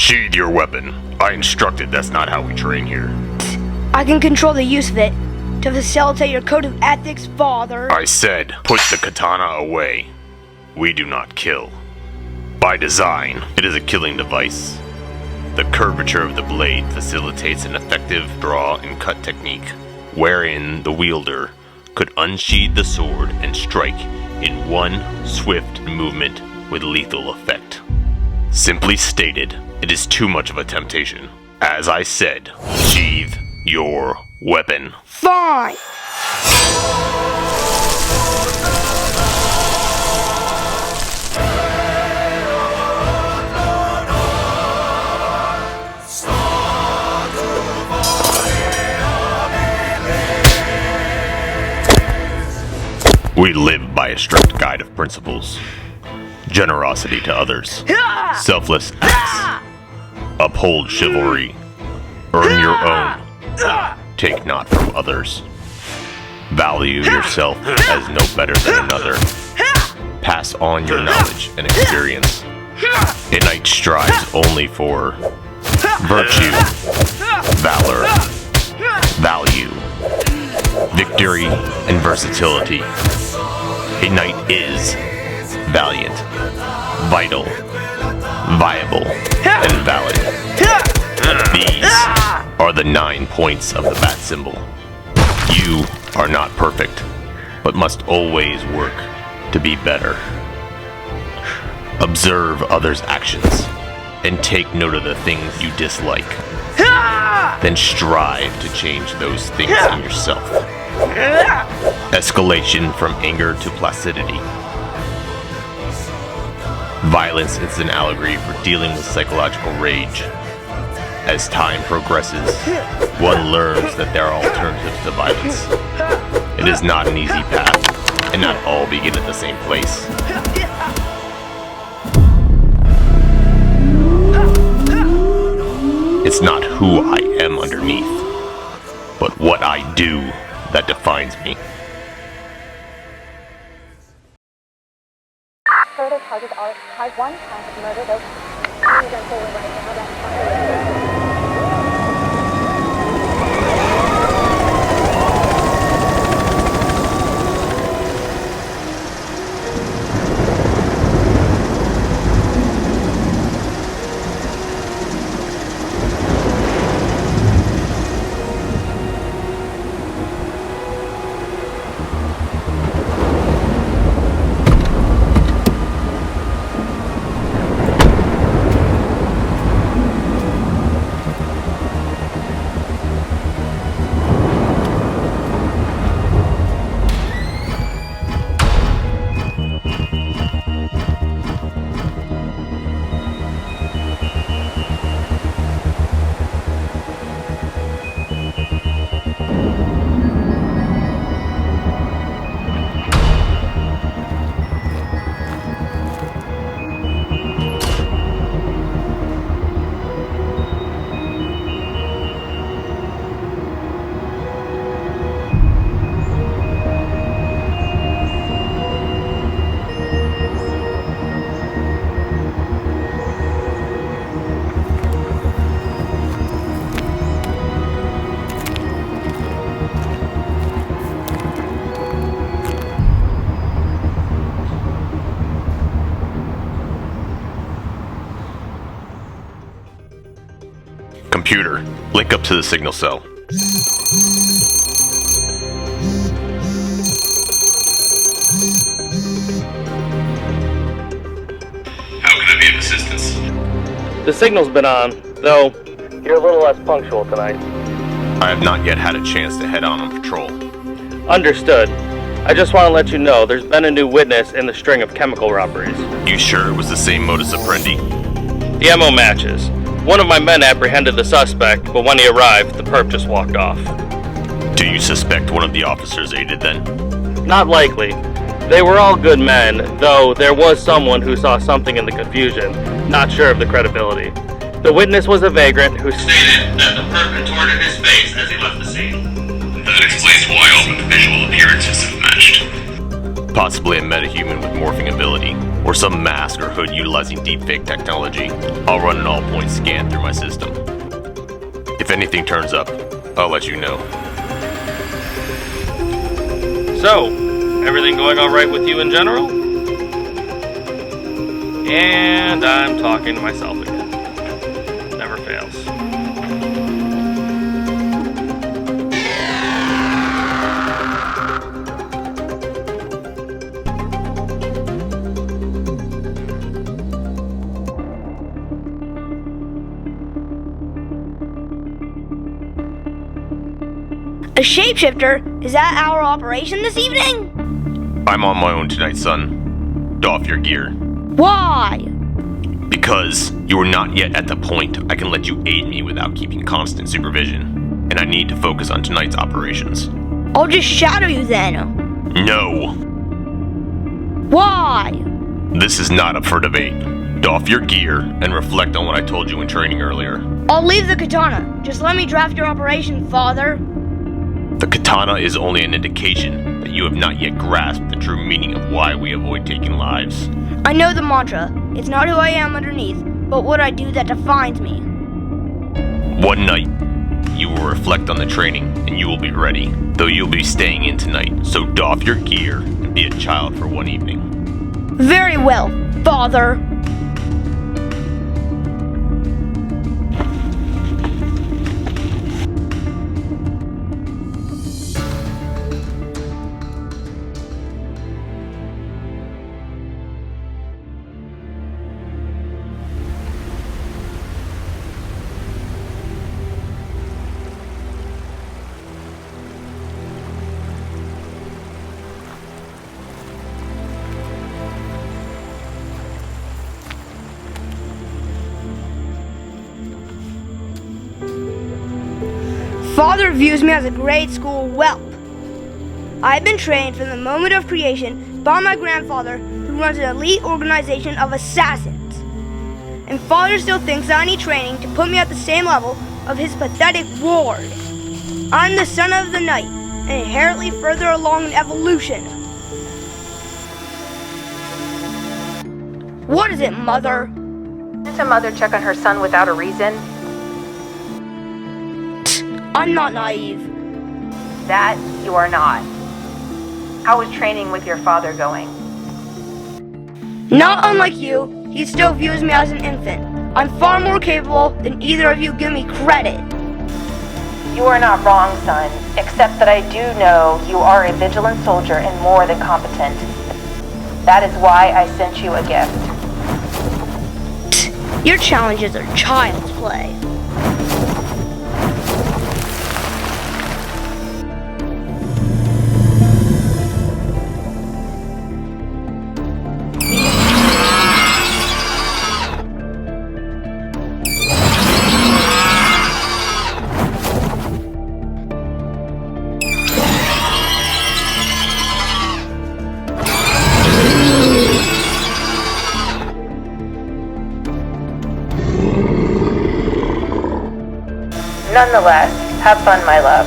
Sheathe your weapon. I instructed that's not how we train here. I can control the use of it to facilitate your code of ethics, father. I said, put the katana away. We do not kill. By design, it is a killing device. The curvature of the blade facilitates an effective draw and cut technique, wherein the wielder could unsheathe the sword and strike in one swift movement with lethal effect. Simply stated, it is too much of a temptation. As I said, sheathe your weapon. Fine! We live by a strict guide of principles. Generosity to others. Selfless acts. Uphold chivalry. Earn your own. Take not from others. Value yourself as no better than another. Pass on your knowledge and experience. A knight strives only for virtue, valor, value, victory, and versatility. A knight is valiant, vital, viable, and valid. These are the 9 points of the bat symbol. You are not perfect, but must always work to be better. Observe others' actions, and take note of the things you dislike. Then strive to change those things in yourself. Escalation from anger to placidity. Violence is an allegory for dealing with psychological rage. As time progresses, one learns that there are alternatives to violence. It is not an easy path, and not all begin at the same place. It's not who I am underneath, but what I do that defines me. Further charges are type 1 count of murder, though you don't forward right now, that's fine. Computer, link up to the signal cell. How can I be of assistance? The signal's been on, though you're a little less punctual tonight. I have not yet had a chance to head on patrol. Understood. I just want to let you know there's been a new witness in the string of chemical robberies. You sure it was the same modus operandi? The MO matches. One of my men apprehended the suspect, but when he arrived, the perp just walked off. Do you suspect one of the officers aided then? Not likely. They were all good men, though there was someone who saw something in the confusion, not sure of the credibility. The witness was a vagrant who stated that the perp contorted his face as he left the scene. That explains why all the visual appearances have matched. Possibly a metahuman with morphing ability, or some mask or hood utilizing deepfake technology. I'll run an all-point scan through my system. If anything turns up, I'll let you know. So, everything going alright with you in general? And I'm talking to myself again. Never fails. A shapeshifter? Is that our operation this evening? I'm on my own tonight, son. Doff your gear. Why? Because you are not yet at the point I can let you aid me without keeping constant supervision. And I need to focus on tonight's operations. I'll just shadow you then. No! Why? This is not up for debate. Doff your gear and reflect on what I told you in training earlier. I'll leave the katana. Just let me draft your operation, Father. The katana is only an indication that you have not yet grasped the true meaning of why we avoid taking lives. I know the mantra. It's not who I am underneath, but what I do that defines me. One night, you will reflect on the training and you will be ready, though you'll be staying in tonight, so doff your gear and be a child for one evening. Very well, Father. Father views me as a grade school whelp. I've been trained from the moment of creation by my grandfather, who runs an elite organization of assassins. And Father still thinks that I need training to put me at the same level of his pathetic ward. I'm the son of the night, and inherently further along in evolution. What is it, Mother? Does a mother check on her son without a reason? I'm not naive. That you are not. How is training with your father going? Not unlike you, he still views me as an infant. I'm far more capable than either of you give me credit. You are not wrong, son, except that I do know you are a vigilant soldier and more than competent. That is why I sent you a gift. Your challenges are child's play. Nonetheless, have fun, my love.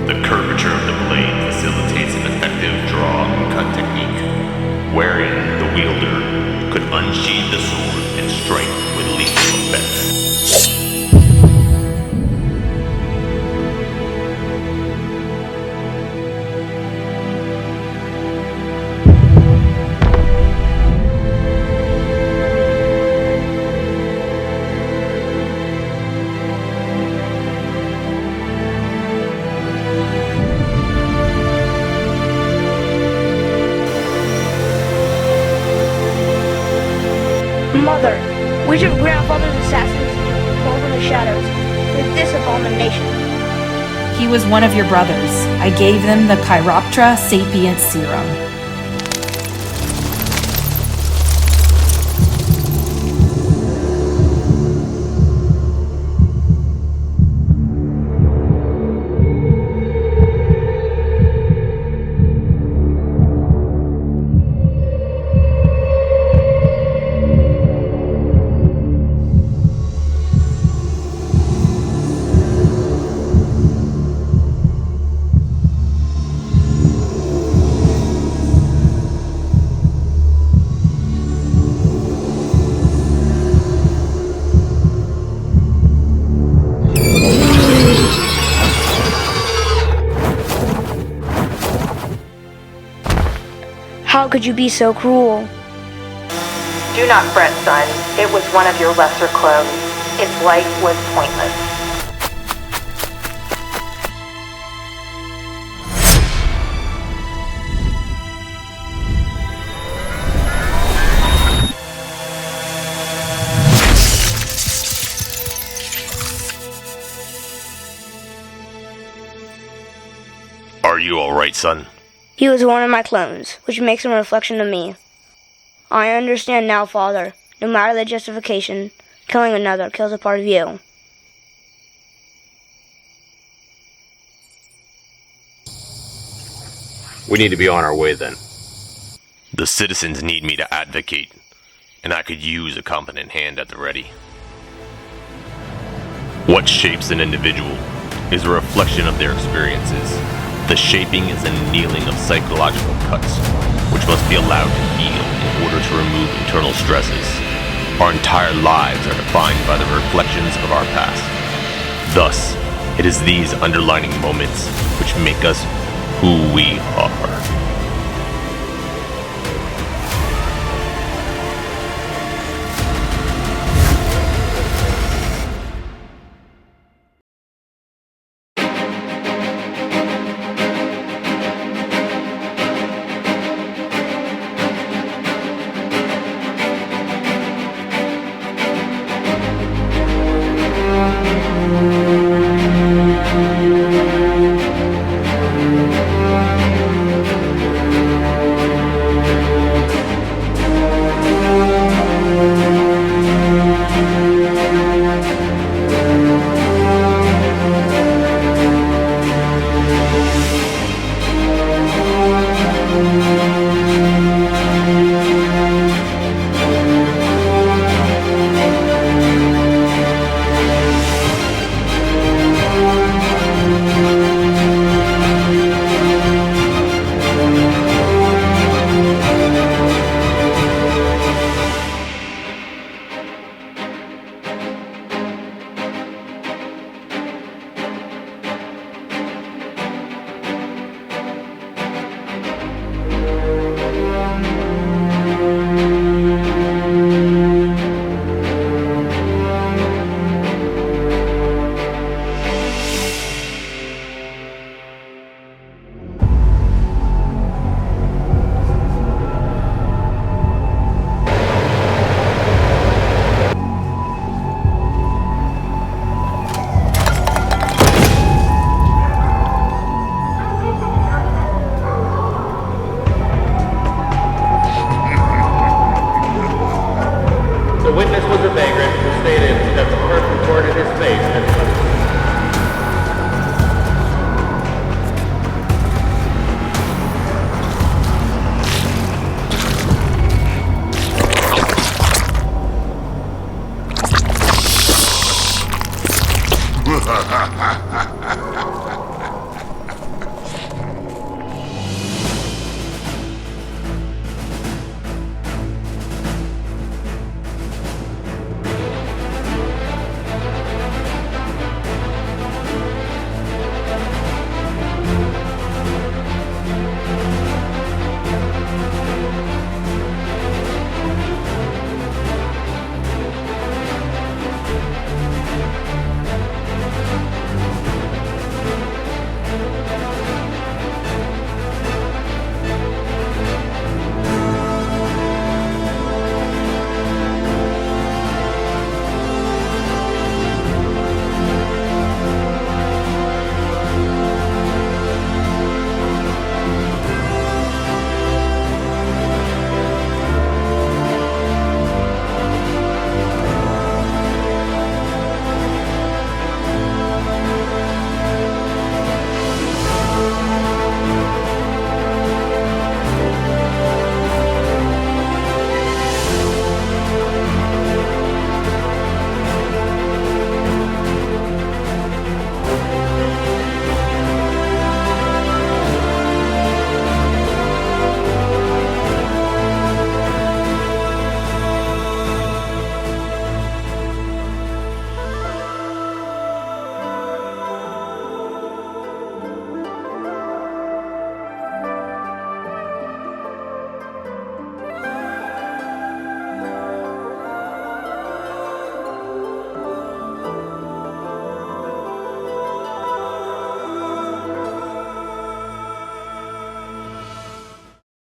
The curvature of the blade facilitates an effective draw and cut technique, wherein the wielder could unsheathe the sword and strike with lethal effect. Mother, which of grandfather's assassins did you pull from the shadows for this abomination? He was one of your brothers. I gave them the Chiroptera sapient serum. How could you be so cruel? Do not fret, son. It was one of your lesser clones. Its life was pointless. Are you alright, son? He was one of my clones, which makes him a reflection of me. I understand now, Father. No matter the justification, killing another kills a part of you. We need to be on our way then. The citizens need me to advocate, and I could use a competent hand at the ready. What shapes an individual is a reflection of their experiences. The shaping is an annealing of psychological cuts, which must be allowed to heal in order to remove internal stresses. Our entire lives are defined by the reflections of our past. Thus, it is these underlining moments which make us who we are.